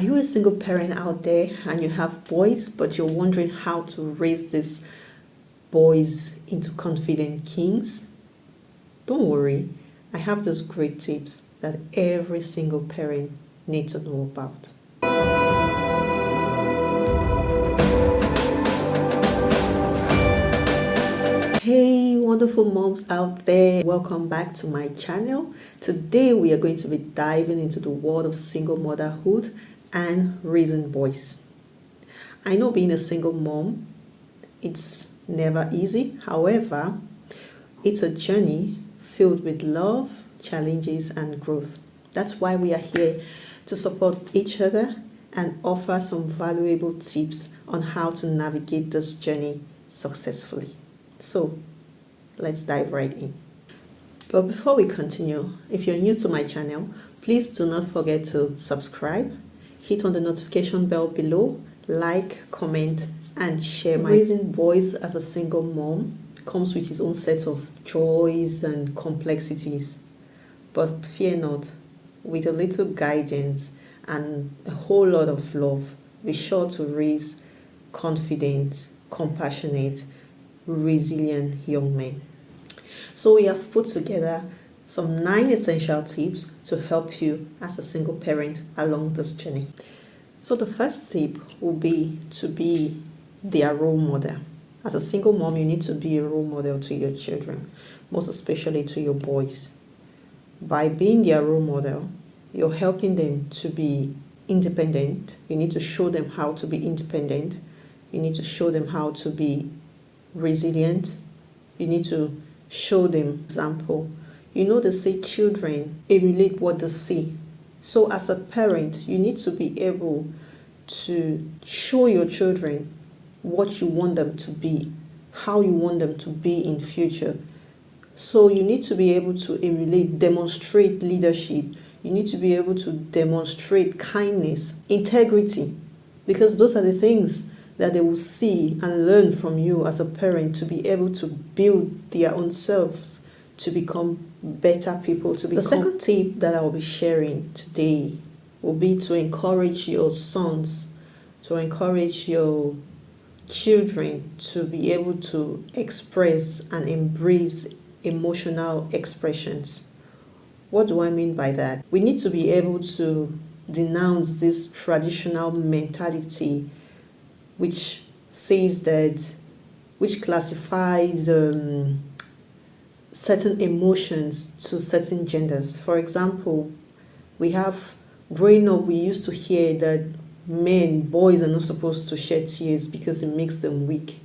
Are you a single parent out there and you have boys, but you're wondering how to raise these boys into confident kings? Don't worry, I have those great tips that every single parent needs to know about. Hey wonderful moms out there, welcome back to my channel. Today we are going to be diving into the world of single motherhood and raising boys. I know being a single mom, it's never easy. However, it's a journey filled with love, challenges and growth. That's why we are here to support each other and offer some valuable tips on how to navigate this journey successfully. So let's dive right in. But before we continue, if you're new to my channel, please do not forget to subscribe, hit on the notification bell below, like, comment, and share. Raising boys as a single mom comes with its own set of joys and complexities. But fear not, with a little guidance and a whole lot of love, be sure to raise confident, compassionate, resilient young men. So we have put together some 9 essential tips to help you as a single parent along this journey. So the first tip will be to be their role model. As a single mom, you need to be a role model to your children, most especially to your boys. By being their role model, you're helping them to be independent. You need to show them how to be independent. You need to show them how to be resilient. You need to show them example. You know, they say children emulate what they see. So as a parent, you need to be able to show your children what you want them to be, how you want them to be in future. So you need to be able to emulate, demonstrate leadership. You need to be able to demonstrate kindness, integrity, because those are the things that they will see and learn from you as a parent to be able to build their own selves, to become better people. The second tip that I will be sharing today will be to encourage your sons, to encourage your children to be able to express and embrace emotional expressions. What do I mean by that? We need to be able to denounce this traditional mentality which says that, which classifies certain emotions to certain genders. For example, growing up, we used to hear that boys are not supposed to shed tears because it makes them weak.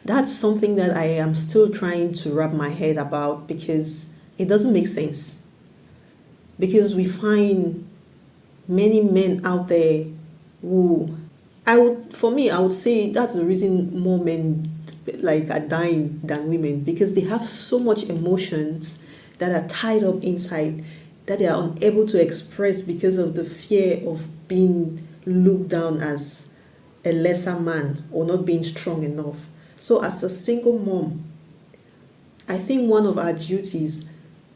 That's something that I am still trying to wrap my head about, because it doesn't make sense. Because we find many men out there who, I would say that's the reason more men are dying than women, because they have so much emotions that are tied up inside that they are unable to express because of the fear of being looked down as a lesser man or not being strong enough. So as a single mom, I think one of our duties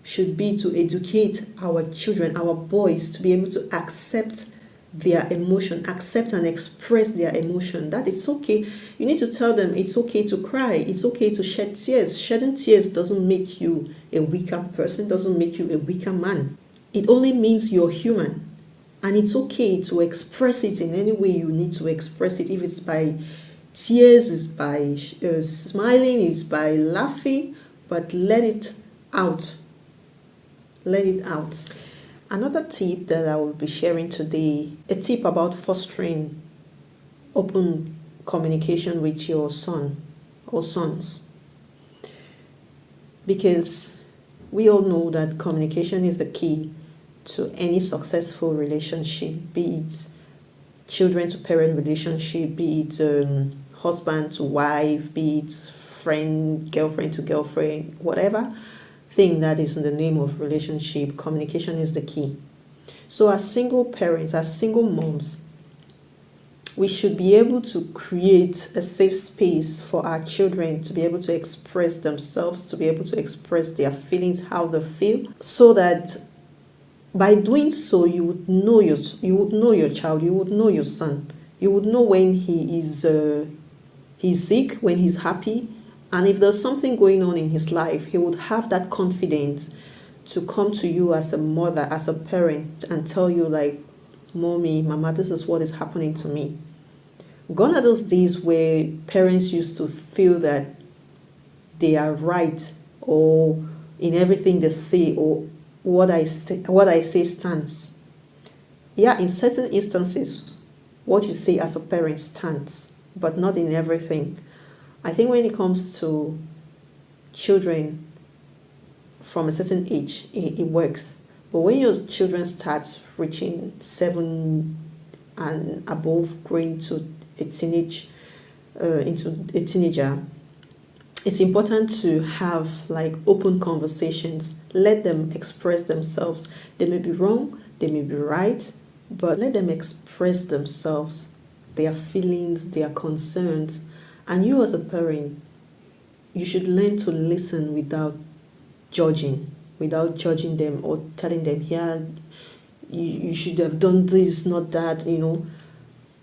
should be to educate our children, our boys, to be able to accept their emotion, accept and express their emotion, that it's okay. You need to tell them it's okay to cry, it's okay to shed tears. Shedding tears doesn't make you a weaker person, doesn't make you a weaker man. It only means you're human, and it's okay to express it in any way you need to express it. If it's by tears, it's by smiling, it's by laughing, but let it out. Let it out. Another tip that I will be sharing today, a tip about fostering open communication with your son or sons. Because we all know that communication is the key to any successful relationship, be it children to parent relationship, be it husband to wife, be it girlfriend to girlfriend, whatever thing that is in the name of relationship, communication is the key. So as single parents, as single moms, we should be able to create a safe space for our children to be able to express themselves, to be able to express their feelings, how they feel, so that By doing so, you would know your child, you would know your son. You would know when he's sick, when he's happy, and if there's something going on in his life, he would have that confidence to come to you as a mother, as a parent, and tell you like, "Mommy, Mama, this is what is happening to me." Gone are those days where parents used to feel that they are right, or in everything they say, or what I say stands. Yeah, in certain instances, what you say as a parent stands, but not in everything. I think when it comes to children from a certain age, it works. But when your children start reaching 7 and above, growing to a into a teenager, it's important to have like open conversations. Let them express themselves. They may be wrong, they may be right, but let them express themselves, their feelings, their concerns. And you as a parent, you should learn to listen without judging them or telling them, yeah, you should have done this, not that,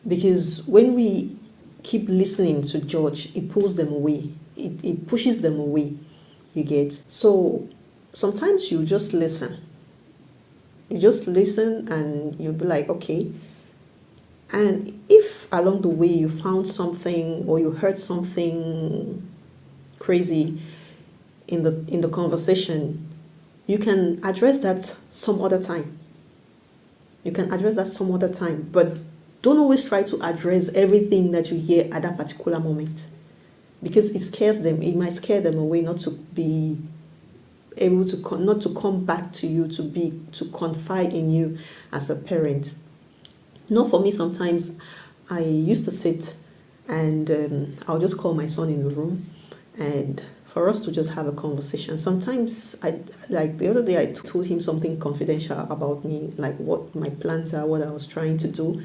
because when we keep listening to judge, it pulls them away. It pushes them away, you get. So sometimes you just listen. You just listen and you'll be like, okay. And if along the way you found something or you heard something crazy in the conversation, you can address that some other time. But don't always try to address everything that you hear at that particular moment, because it scares them. It might scare them away not to be able to not to come back to you, to confide in you as a parent. Not for me. Sometimes I used to sit and I'll just call my son in the room and for us to just have a conversation. Sometimes like the other day I told him something confidential about me, like what my plans are, what I was trying to do,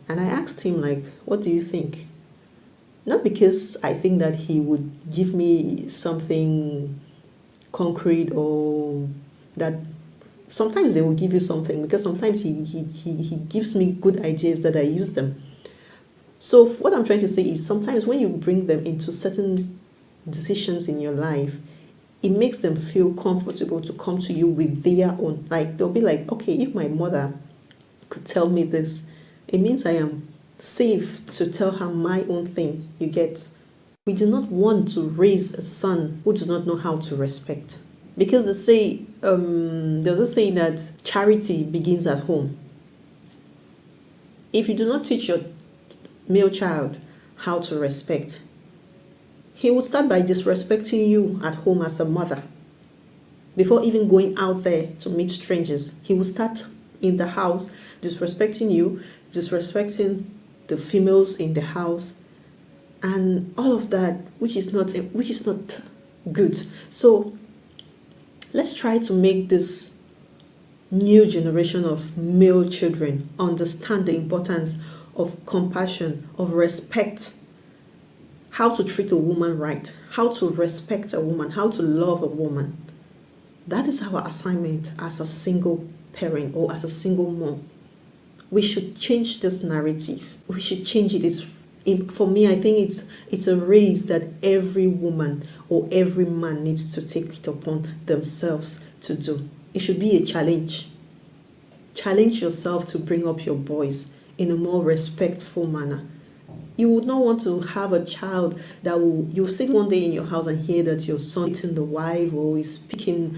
and I asked him like, what do you think? Not because I think that he would give me something concrete, or that sometimes they will give you something, because sometimes he gives me good ideas that I use them. So what I'm trying to say is sometimes when you bring them into certain decisions in your life, it makes them feel comfortable to come to you with their own. Like they'll be like, okay, if my mother could tell me this, it means I am safe to tell her my own thing. You get? We do not want to raise a son who does not know how to respect. Because they say, there's a saying that charity begins at home. If you do not teach your male child how to respect, he will start by disrespecting you at home as a mother. Before even going out there to meet strangers, he will start in the house disrespecting you, disrespecting the females in the house, and all of that, which is not good. So let's try to make this new generation of male children understand the importance of compassion, of respect, how to treat a woman right, how to respect a woman, how to love a woman. That is our assignment as a single parent or as a single mom. We should change this narrative. We should change it. For me, I think it's a race that every woman or every man needs to take it upon themselves to do. It should be a challenge. Challenge yourself to bring up your boys in a more respectful manner. You would not want to have a child that you'll sit one day in your house and hear that your son is hitting the wife or is speaking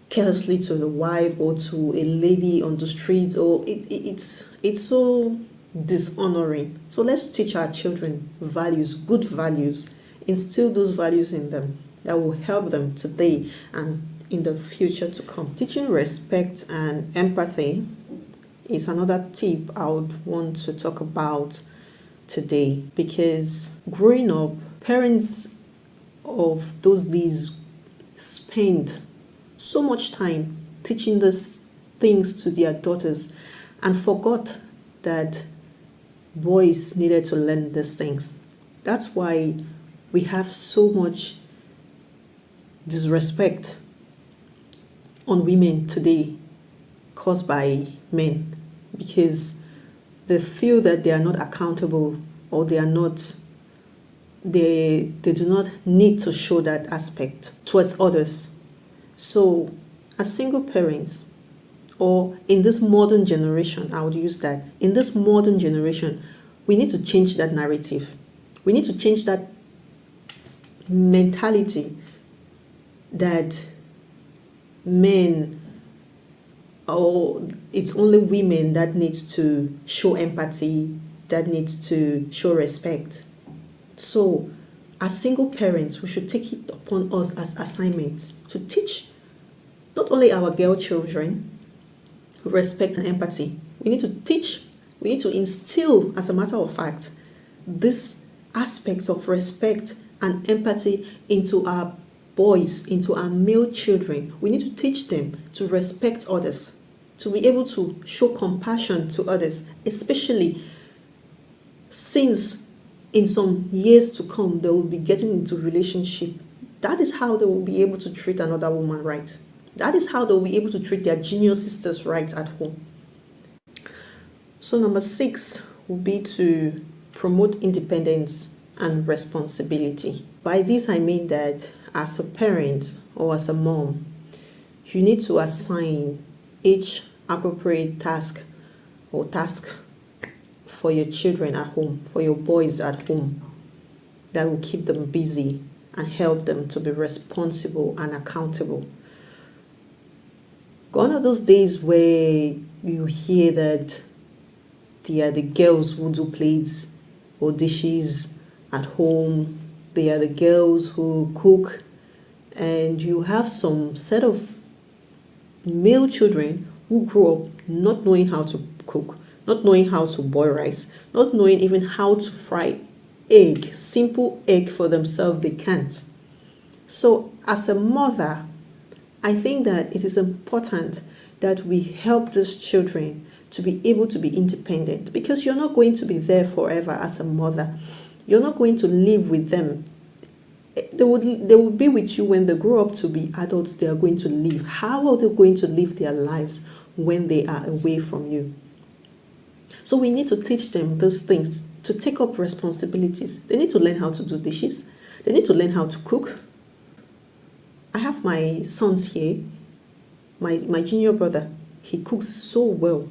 carelessly to the wife or to a lady on the streets, or it's so dishonoring. So let's teach our children values, good values, instill those values in them that will help them today and in the future to come. Teaching respect and empathy is another tip I would want to talk about today, because growing up, parents of those days spend so much time teaching these things to their daughters and forgot that boys needed to learn these things. That's why we have so much disrespect on women today caused by men because they feel that they are not accountable, or they do not need to show that aspect towards others. So as single parents, or in this modern generation, I would use that, in this modern generation, we need to change that narrative. We need to change that mentality that men, or it's only women that needs to show empathy, that needs to show respect. So as single parents, we should take it upon us as assignments to teach not only our girl children respect and empathy. We need to teach, we need to instill, as a matter of fact, these aspects of respect and empathy into our boys, into our male children. We need to teach them to respect others, to be able to show compassion to others, especially since in some years to come they will be getting into relationship. That is how they will be able to treat another woman right. That is how they will be able to treat their junior sisters right at home. So number 6 will be to promote independence and responsibility. By this I mean that as a parent or as a mom, you need to assign each appropriate task or task for your children at home, for your boys at home, that will keep them busy and help them to be responsible and accountable. Gone are those days where you hear that they are the girls who do plates or dishes at home, they are the girls who cook, and you have some set of male children who grow up not knowing how to cook, not knowing how to boil rice, not knowing even how to fry egg, simple egg for themselves, they can't. So as a mother, I think that it is important that we help these children to be able to be independent, because you're not going to be there forever as a mother. You're not going to live with them. They will be with you when they grow up to be adults. They are going to live. How are they going to live their lives when they are away from you? So we need to teach them these things, to take up responsibilities. They need to learn how to do dishes. They need to learn how to cook. I have my sons here, my junior brother. He cooks so well.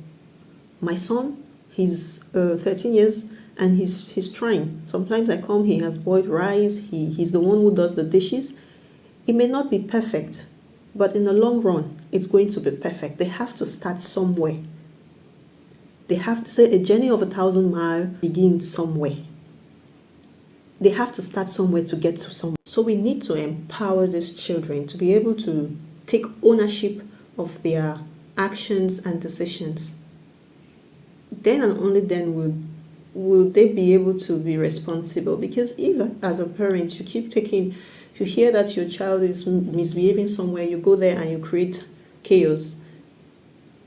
My son, he's 13 years and he's trying. Sometimes I come, he has boiled rice. He's the one who does the dishes. It may not be perfect, but in the long run, it's going to be perfect. They have to start somewhere. They have to say a journey of 1,000 miles begins somewhere. They have to start somewhere to get to somewhere. So we need to empower these children to be able to take ownership of their actions and decisions. Then and only then will they be able to be responsible. Because if as a parent you hear that your child is misbehaving somewhere, you go there and you create chaos,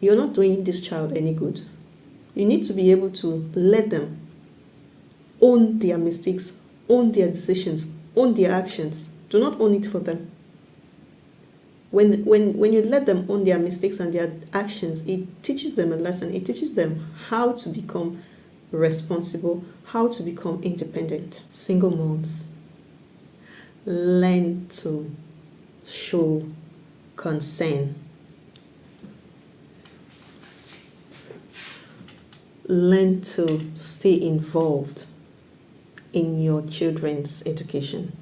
you're not doing this child any good. You need to be able to let them own their mistakes, own their decisions, own their actions. Do not own it for them. When you let them own their mistakes and their actions, it teaches them a lesson. It teaches them how to become responsible, how to become independent. Single moms, learn to show concern. Learn to stay involved in your children's education.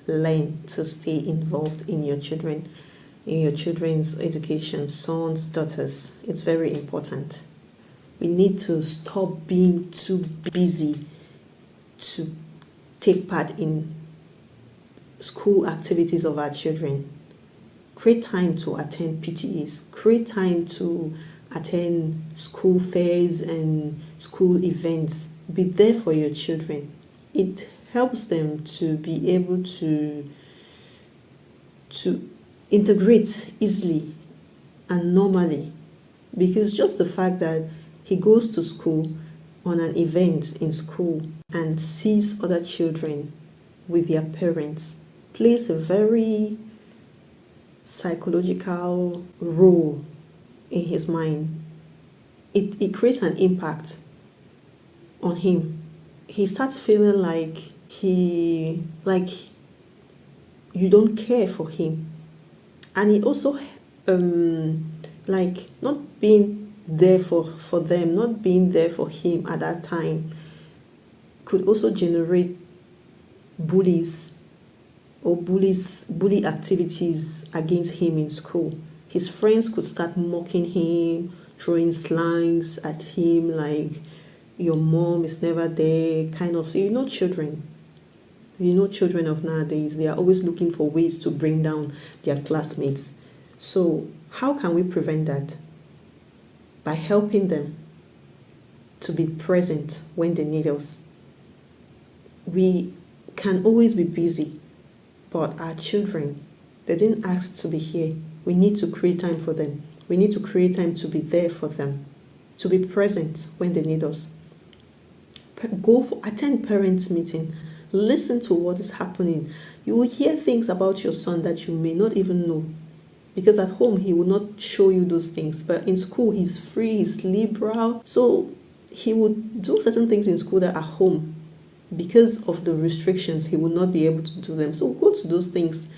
Learn to stay involved in your children's education, sons, daughters. It's very important. We need to stop being too busy to take part in school activities of our children. Create time to attend PTAs. Create time to attend school fairs and school events. Be there for your children. It helps them to be able to integrate easily and normally, because just the fact that he goes to school on an event in school and sees other children with their parents plays a very psychological role in his mind, it creates an impact on him. He starts feeling like you don't care for him. And it also like not being there for them, not being there for him at that time could also generate bullies or bully activities against him in school. His friends could start mocking him, throwing slangs at him like your mom is never there, kind of. Children. Children of nowadays, they are always looking for ways to bring down their classmates. So, how can we prevent that? By helping them to be present when they need us. We can always be busy, but our children, they didn't ask to be here. We need to create time for them. We need to create time to be there for them, to be present when they need us. Attend parents' meeting. Listen to what is happening. You will hear things about your son that you may not even know. Because at home, he will not show you those things. But in school, he's free, he's liberal. So he would do certain things in school that at home, because of the restrictions, he would not be able to do them. So go to those things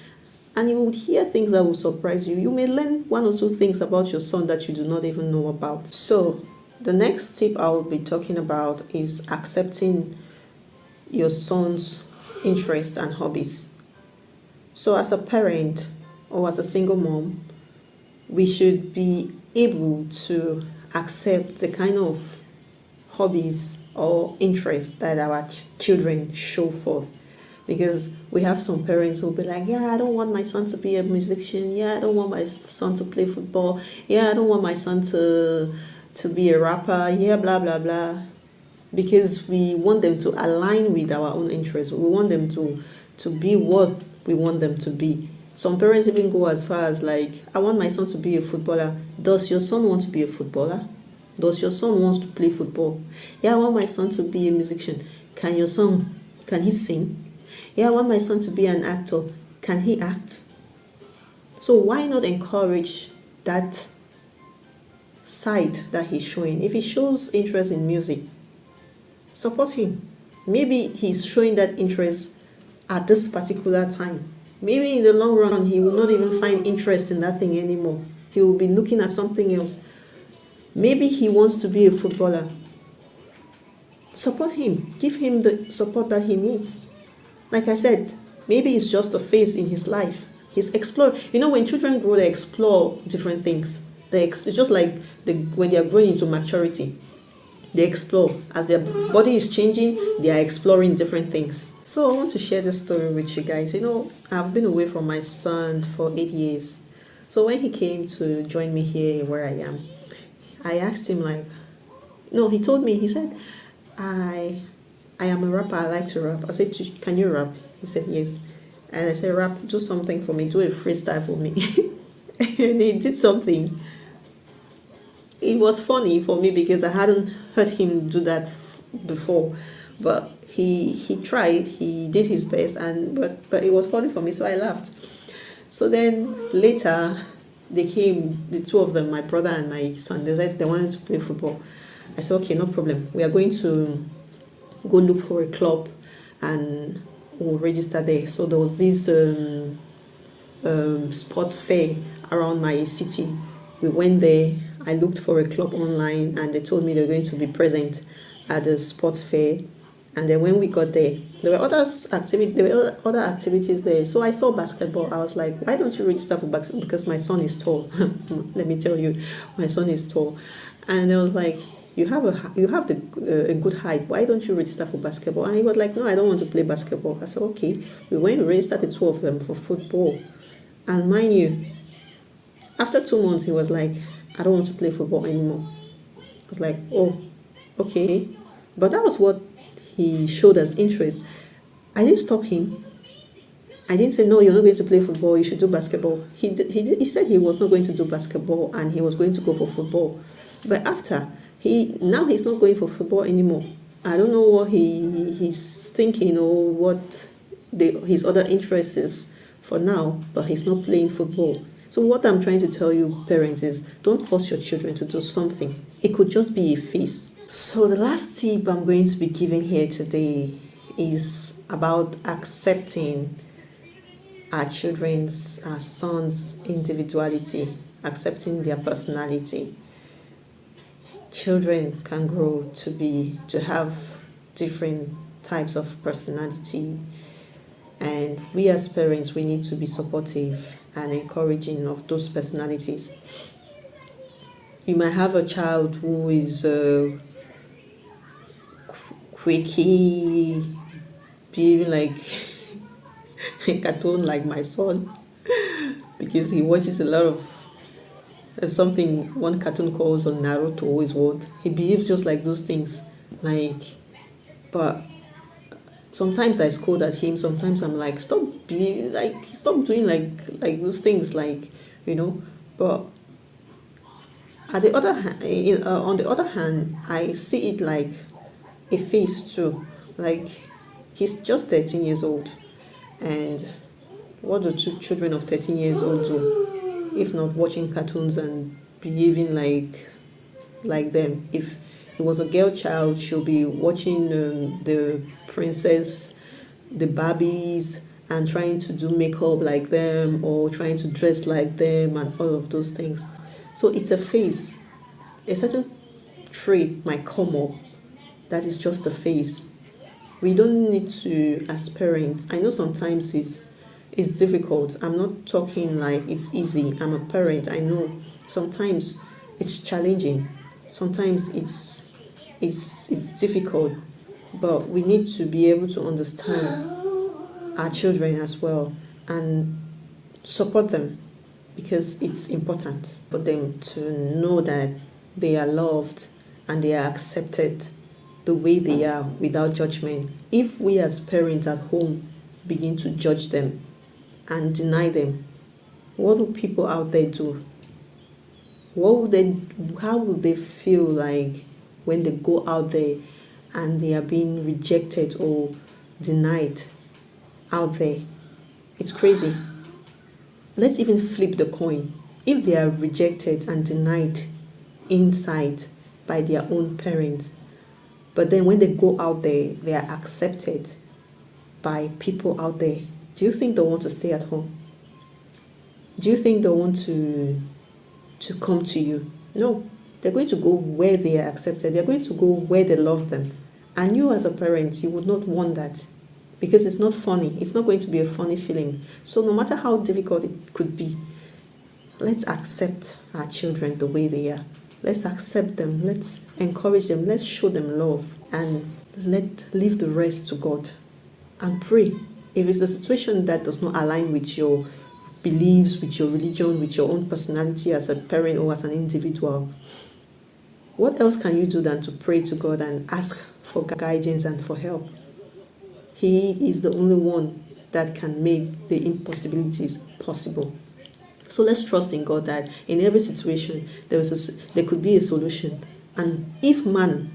and you would hear things that will surprise you. You may learn one or two things about your son that you do not even know about. So the next tip I will be talking about is accepting your son's interests and hobbies. So as a parent or as a single mom, we should be able to accept the kind of hobbies or interests that our children show forth. Because we have some parents who will be like, yeah, I don't want my son to be a musician. Yeah, I don't want my son to play football. Yeah, I don't want my son to be a rapper. Yeah, blah, blah, blah. Because we want them to align with our own interests. We want them to be what we want them to be. Some parents even go as far as like, I want my son to be a footballer. Does your son want to be a footballer? Does your son want to play football? Yeah, I want my son to be a musician. Can he sing? Yeah, I want my son to be an actor. Can he act? So why not encourage that side that he's showing? If he shows interest in music, support him. Maybe he's showing that interest at this particular time. Maybe in the long run, he will not even find interest in that thing anymore. He will be looking at something else. Maybe he wants to be a footballer. Support him. Give him the support that he needs. Like I said, maybe it's just a phase in his life. He's exploring. When children grow, they explore different things. It's just like when they are growing into maturity. They explore. As their body is changing, they are exploring different things. So I want to share this story with you guys. I've been away from my son for 8 years. So when he came to join me here where I am, I asked him he told me, he said, I am a rapper, I like to rap. I said, can you rap? He said, yes. And I said, rap, do something for me, do a freestyle for me. And he did something. It was funny for me because I hadn't heard him do that before. But he tried, he did his best, but it was funny for me, so I laughed. So then later, they came, the two of them, my brother and my son, they said they wanted to play football. I said, okay, no problem. We are going to go look for a club and we'll register there. So there was this sports fair around my city. We went there. I looked for a club online and they told me they were going to be present at the sports fair. And then when we got there were other activities there. So I saw basketball. I was like, why don't you register for basketball? Because my son is tall. Let me tell you, my son is tall. And I was like, you have a good height. Why don't you register for basketball? And he was like, no, I don't want to play basketball. I said, okay. We went and registered the two of them for football. And mind you, after 2 months, he was like, I don't want to play football anymore. I was like, oh, okay. But that was what he showed as interest. I didn't stop him. I didn't say, no, you're not going to play football, you should do basketball. He said he was not going to do basketball and he was going to go for football. But after, he's not going for football anymore. I don't know what he's thinking or what his other interest is for now, but he's not playing football. So what I'm trying to tell you, parents, is don't force your children to do something. It could just be a phase. So the last tip I'm going to be giving here today is about accepting our children's, our sons' individuality, accepting their personality. Children can grow to have different types of personality, and we as parents, we need to be supportive and encouraging of those personalities. You might have a child who is quirky, behaving like a cartoon, like my son, because he watches a lot of something one cartoon calls on Naruto is what he behaves just like those things. Like, but sometimes I scold at him. Sometimes I'm like, stop doing like those things, like, you know. But at the other hand, on the other hand, I see it like a phase too. Like, he's just 13 years old, and what do two children of 13 years old do if not watching cartoons and behaving like them? If it was a girl child, she'll be watching the princess, the Barbies, and trying to do makeup like them or trying to dress like them and all of those things. So it's a phase. A certain trait might come up. That is just a phase. We don't need to, as parents, I know sometimes it's difficult. I'm not talking like it's easy. I'm a parent. I know sometimes it's challenging. Sometimes it's difficult. But we need to be able to understand our children as well and support them, because it's important for them to know that they are loved and they are accepted the way they are without judgment. If we as parents at home begin to judge them and deny them, what will people out there do? How will they feel like when they go out there and they are being rejected or denied out there? It's crazy. Let's even flip the coin. If they are rejected and denied inside by their own parents, but then when they go out there, they are accepted by people out there, do you think they want to stay at home? Do you think they want to come to you? No. They're going to go where they are accepted. They're going to go where they love them. And you as a parent, you would not want that, because it's not funny. It's not going to be a funny feeling. So no matter how difficult it could be, let's accept our children the way they are. Let's accept them. Let's encourage them. Let's show them love, and leave the rest to God and pray. If it's a situation that does not align with your beliefs, with your religion, with your own personality as a parent or as an individual, what else can you do than to pray to God and ask for guidance and for help? He is the only one that can make the impossibilities possible. So let's trust in God that in every situation there could be a solution. And if man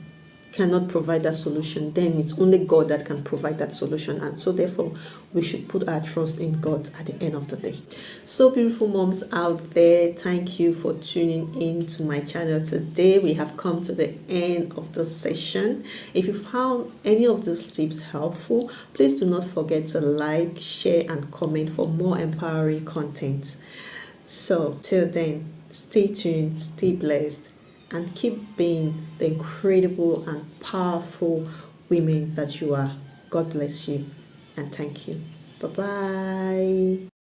cannot provide that solution, then it's only God that can provide that solution. And so therefore, we should put our trust in God at the end of the day. So beautiful moms out there, thank you for tuning in to my channel today. We have come to the end of the session. If you found any of those tips helpful, please do not forget to like, share, and comment for more empowering content. So till then, stay tuned, stay blessed, and keep being the incredible and powerful women that you are. God bless you and thank you. Bye-bye.